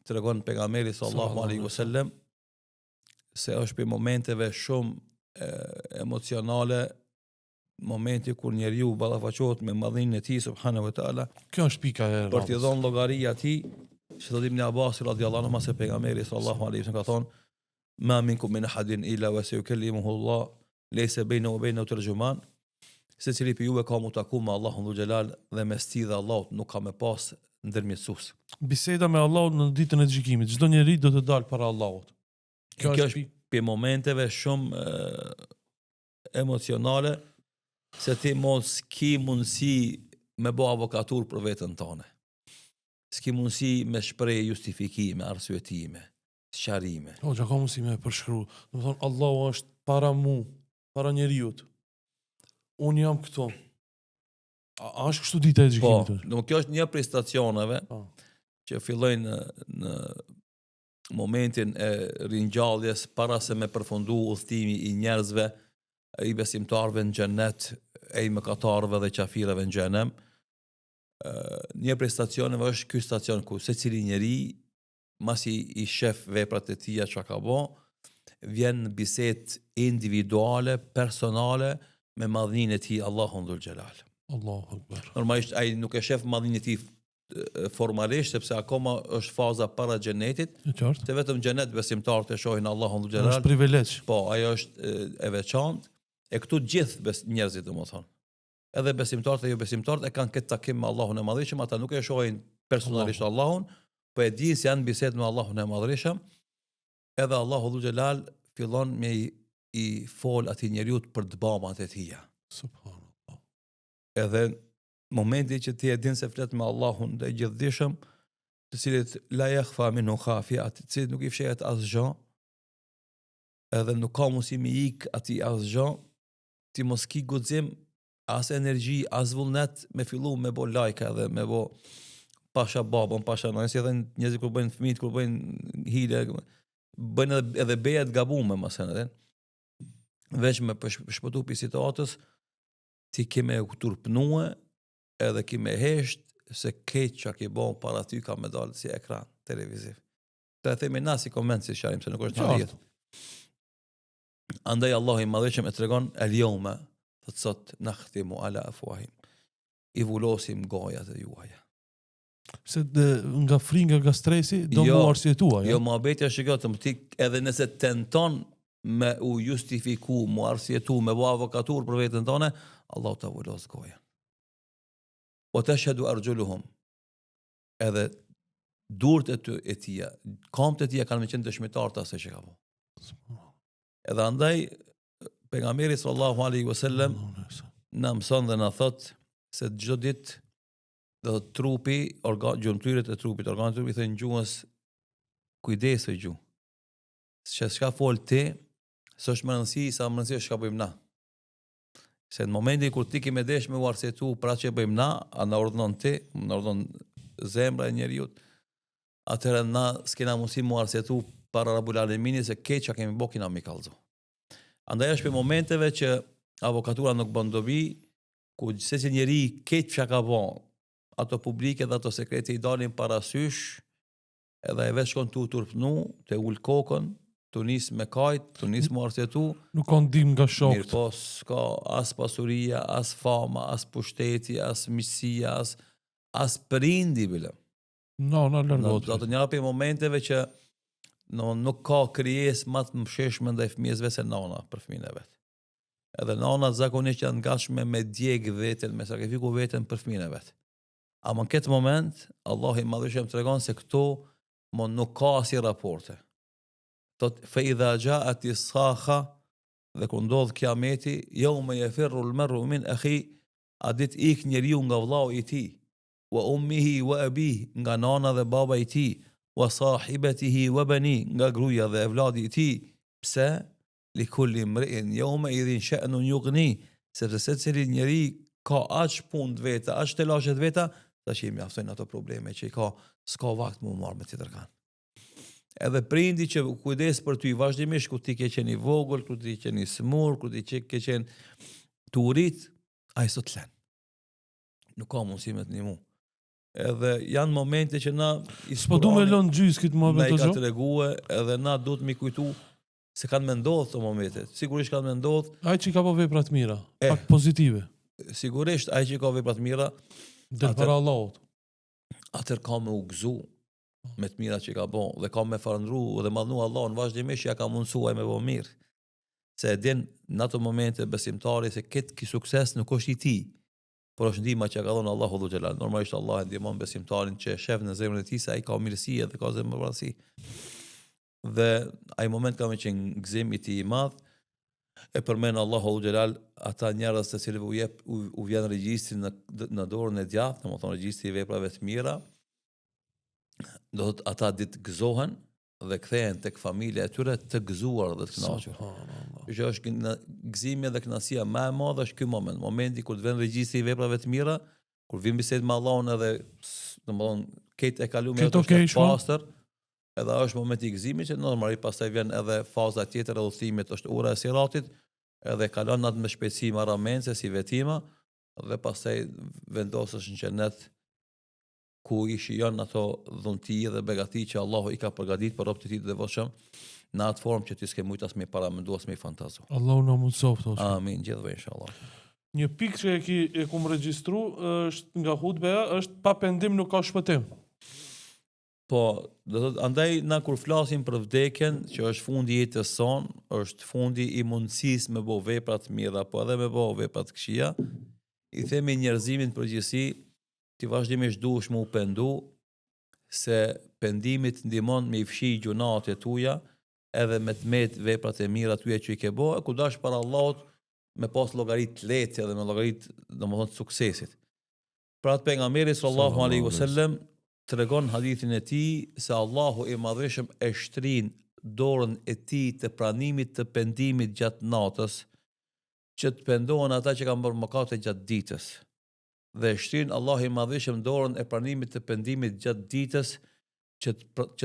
tregon pejgamberi sallallahu alaihi wasallam se është për momenteve shumë emocionale, momenti kur njeriu ballafaqohet me madhinë e tij subhanahu wa taala. Kjo është pika e për t'i dhënë llogari atij, që thot Ibn Abbas radhiyallahu anhu se pejgamberi sallallahu alaihi wasallam ka thonë: "Ma minkum min ahadin illa wa sayukallimuhu Allah, laysa baynahu wa baynahu tarjuman." Se cili për juve ka mu taku me Allahun dhul xhelal dhe mes tij dhe Allahut nuk ka me pas ndërmjetësues. Biseda me Allahut në ditën e gjykimit. Çdo njeri do të dalë para Allahut. Kjo është për momenteve shumë emocionale, se ti mos ki mundësi me bo avokatur për vetën tone. S'ki mundësi me shprej justifikime, arsyetime, sqarime. O, që ka mundësi me përshkru. Do të thonë, Allahu është para mu, para njeriut. Unë jam këto. A është kështu dita e gjykimit? Po, kjo është një prej stacioneve që fillojnë në momentin e ringjalljes para se me përfundu udhëtimi i njerëzve, i besimtarëve në xhennet, e i mëkatarëve dhe qafirëve në xhenem. Një prej stacioneve është ky stacion ku secili njeri, masi i shef veprat e tija çka ka bë, vjen në bisedë individuale, personale me madhinë e tij Allahun dhul xhelal. Allahu akbar. Normalisht ai nuk e shef madhinë e tij formalisht, sepse akoma është faza para xhenetit. Te vetëm xhenet besimtarët e shohin Allahun dhul xhelal. Është privilegj. Po, ajo është e veçantë. E këtu gjithë njerëzit, domethënë. Edhe besimtarët e jo besimtarët e kanë këtë takim me Allahun e Madhërisëm, ata nuk e shohin personalisht Allahun, po e dinë se janë bisedë me Allahun e Madhërisëm. Edhe Allahu dhul xhelal fillon me i fol atij njeriu për të babat e tij. Subhanallah. Edhe momenti që ti e din se flet me Allahun dhe gjithdijshëm, të cilët la yakhfa minhu khafiya, të cilët nuk i fshehet asgjë, edhe nuk ka mundësi me ik atij asgjë, ti mos ki guxim as energji, as vullnet me fillu me bo lajka dhe me bo pasha babon, pasha nëjës, edhe njerëzit kur bëjnë fëmijët, kur bëjnë hile, bëjnë edhe beja të gabume, mësën, veç me shpëtu për situatës, ti keme u turpnue, edhe keme hesht, se keq që ki bo para ty ka me dalë si ekran televiziv. Të e themi na si koment si sharim, se nuk është në rjetë. Andaj Allah i madhëshëm e tregon el-jawma, të sot nakhtimu ala afwahim. I vulosim gojat e juaja. Se nga fringa, nga stresi, do mu arsjetua. Jo, muhabeti është shikoj, edhe nëse tenton me u justifiku, mu arsjetu, me bo avokatur për vetën tone, Allah të vulos goja. O të shhedu argjuluhum, edhe durët e tia, kamët e tia kanë me qenë dëshmitar të asaj që ka bo. Edhe andaj, pejgamberi sallallahu alaihi wasallam na mëson dhe na thot se çdo ditë do trupi, gjymtyrët e trupit, organet e trupit thënë gjuhës kujdesu gjuhë. Se çka fol ti, s'është më rëndësi sa më rëndësi është çka bëjmë na. Se në momentin kur ti ke me desh me u arsyetu për atë që bëjmë na, a na urdhënon ti, na urdhënon zemra e njeriu, atëherë na s'kena mundësi mu arsyetu para Rabbul Alaminit se keq çka kemi bërë kena mi kallëzu. Andaj është për momenteve që avokatura nuk bën dobi, ku secili njeri keq çka ka bën, ato publike dhe ato sekrete i dalin parasysh, edhe e vetë shkon tu turpnu, të ul kokën, të nis me kajt, të nis mu arsyetu. Nuk ka ndim nga shokët. Mirë, po s'ka as pasuria, as fama, as pushteti, as miqësia, as prindi bile. No, largot. Do të një për momenteve që nuk ka krijes më të msheshme ndaj fëmijësve se nana për fëmijën e vet. Edhe nana zakonisht janë gatshme me djeg veten, me sakrifiku veten për fëmijën e vet. Ama në këtë moment, Allah i madhëshëm tregon se këto nuk ka si raporte. Thot fa idha ja'at as-sakha, dhe kur ndodh kiameti, yawma yafirru al-mar'u min akhi, a dit ik njeriu nga vllau i tij, wa ummihi wa abihi, nga nana dhe baba i tij, wa sahibatihi wa bani, nga gruaja dhe evladi i tij. Pse? Li kulli imri'in yawma idhin sha'nun yughni, sepse secili njeri ka aq punë veta, aq telashe veta, tash i mjaftojnë ato probleme që i ka, s'ka vakt më marrë me tjetër kanë. Edhe prindi që kujdes për ty vazhdimisht, ku ti ke qenë i vogël, ku ti ke qenë i smur, ku ti ke qenë të urit, ai sot len. Nuk ka mundësi me të ndihmu. Edhe janë momente që na S'po du me lënë gjysë këtë na momente i ka të tregue edhe na duhet mi kujtu se kanë me ndodhë të momentet. Sigurisht kanë me ndodhë, Ai që ka po vepra të mira, E. pak pozitive, sigurisht ai që ka vepra të mira, del para Allahut. atër ka me u gëzu me të mira që ka bo dhe ka me farëndru dhe madhnu Allahun vazhdimisht që ja ka mundësuar me bo mirë. Se e din në ato momente besimtari se këtë ki sukses nuk është i ti, por është ndihma që ka dhënë Allahu dhu xhelal. Normalisht Allah e ndihmon besimtarin që e shef në zemrën e tij se ai ka mirësi dhe ka zemërvrasi. Dhe ai moment ka me qenë gëzim i tij i madh. E përmend Allahu dhu xhelal ata njerëz të cilëve u vjen regjistri në dorën e djathtë, domethënë regjistri i veprave të mira. Do thot ata ditë gëzohen dhe kthehen tek familja e tyre të gëzuar dhe të kënaqur. Subhanallah. Që është gëzimi dhe kënaqësia më e madhe është ky moment, momenti kur të vjen regjistri i veprave të mira, kur vjen bisedë me Allahun edhe domethënë këtë e kaluam Këtë ato okay, është pastër, edhe është momenti i gëzimit që normalisht pastaj vjen edhe faza tjetër e udhëtimit, është ura e siratit, edhe kalon atë me shpejtësi marramense si vetima dhe pastaj vendosesh në xhenet ku i shijon ato dhunti dhe begati që Allahu i ka përgatitur për robët e tij të devotshëm në atë formë që ti s'ke mujt as me paramendu as me fantazu. Allahu na mundsoft. Amin, gjithve inshallah. Një pikë që e kum regjistru është nga hutbeja, është pa pendim nuk ka shpëtim. Po, do thot andaj na kur flasim për vdekjen, që është fundi i jetës son, është fundi i mundësisë me bë vepra të mira, po edhe me bë vepra të këqija, i themi njerëzimin përgjithësi ti vazhdimisht duhesh më u pendu se pendimi të ndihmon me i fshi gjunat e tuja edhe me të met veprat e mira tuja që i ke bë, ku dash para Allahut me pas llogarit lehtë edhe me llogarit domethënë të suksesit. Pra atë pejgamberi sallallahu alaihi wasallam tregon hadithin e tij se Allahu i madhreshëm e shtrin dorën e tij të pranimit të pendimit gjatë natës që të pendohen ata që kanë bërë mëkate gjatë ditës. Dhe shtrin Allahu i madhreshëm dorën e pranimit të pendimit gjatë ditës që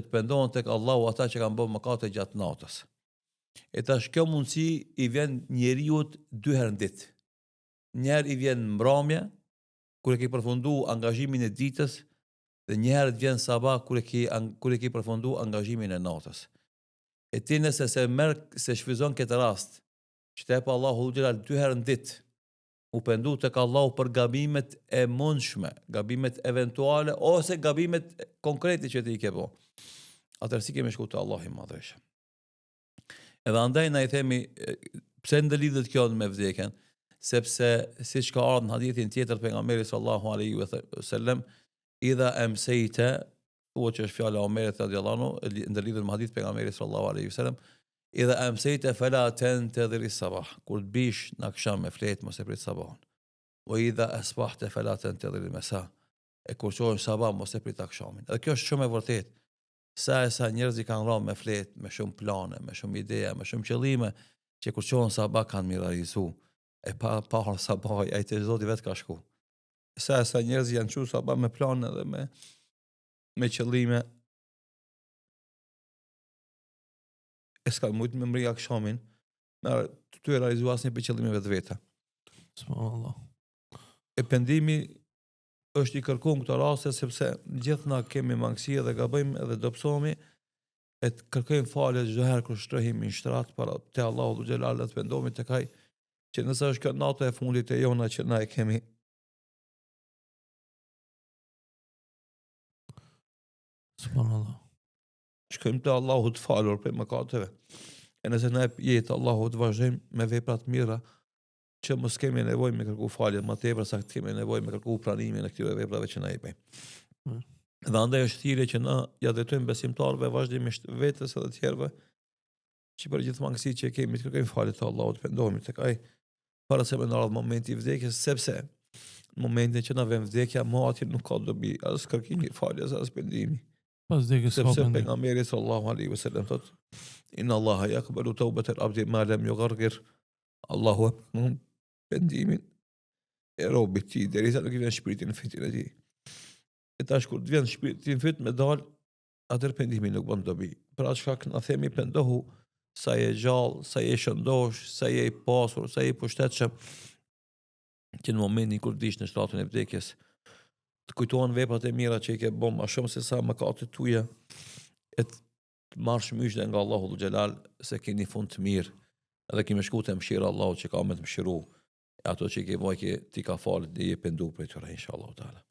të pendohen tek Allahu ata që kanë bërë mëkate gjatë natës. E tash kjo mundësi i vjen njeriut 2 herë në ditë. Një herë i vjen mbrëmje kur e ke përfundu angazhimin e ditës dhe një herë të vjen sabah kur e ke përfundu angazhimin e natës. E ti nëse se shfryzon këtë rast, që të jep Allahu xhelal 2 herë në ditë, u pendu tek Allahu për gabimet e mundshme, gabimet eventuale ose gabimet konkrete që ti i ke bë. Atëherë si kemi shku te Allahu i madhreshëm. Edhe andaj na i themi pse ndëlidhet kjo me vdekjen, sepse siç ka ardhur në hadithin tjetër pejgamberit sallallahu alaihi wasallam, idha amsayta, u që është fjala e Omerit radhiyallahu anhu, ndëlidhet me hadith pejgamberit sallallahu alaihi wasallam, idha amsayta fala tantadhir as-sabah, kur të bish në akşam me flet mos e prit sabahun. Wa idha asbahta fala tantadhir al-masa, e kur shohësh sabah mos e prit akşamin. Dhe kjo është shumë e vërtetë. Sa njerëz i kanë rënë me flet, me shumë plane, me shumë ideja, me shumë qëllime, që kur shohën sabah kanë mirarizu. E pa sabah ai te Zoti vet ka shku. Sa njerëz janë çu sabah me plane dhe me qëllime. E s'ka mujt me mri akşamin, me të realizu asnjë për qëllimeve të veta. Subhanallah. E pendimi është i kërkuar në këto raste sepse gjithna kemi mangësi dhe gabojmë edhe dobësohemi e të kërkojmë falje çdo herë kur shtrohemi në shtrat para te Allahu xhelal të pendohemi tek ai që nëse është kjo nata e fundit e jona që na e kemi Subhanallah. shkojmë te Allahu të falur për mëkateve. E nëse na jetë Allahu të vazhdojmë me vepra të mira që mos kemi nevojë me kërku falje, më tepër sa të kemi nevojë me kërku pranimin e këtyre veprave që na i bëjmë. Dhe andaj është thirrje që na ja drejtojmë besimtarëve vazhdimisht vetes edhe të tjerëve që për gjithë mangësitë që kemi të kërkojmë falje te Allahu, të pendohemi tek ai para se me në ardhë momenti i vdekjes, sepse në momentin që na vjen vdekja, mo aty nuk ka dobi as kërkimi faljes as pendimi. Pas vdekjes ka Sepse pendim. pejgamberi sallallahu alaihi wasallam thot: Inna Allaha yaqbalu tawbata al-abdi ma lam yughargir. Allahu e pendimin e robit ti derisa nuk i vjen shpirti në fytyrën e tij. E tash kur të vjen shpirti në fytyrë me dal, atë pendimi nuk bën dobi. Për atë shkak na themi pendohu sa je gjallë, sa je shëndosh, sa je i pasur, sa je i pushtetshëm, që në momentin kur dish në shtratën e vdekjes, të kujtohen veprat e mira që i ke bëm, më shumë se sa mëkatet tuaja, e të marrësh myshde nga Allahu dhul xhelal se keni fund të mirë, edhe kemi shku te mëshira Allahu që ka me të mëshiru, ato që i ke vaj ti ka falë dhe i e pendu për tyre inshallah taala.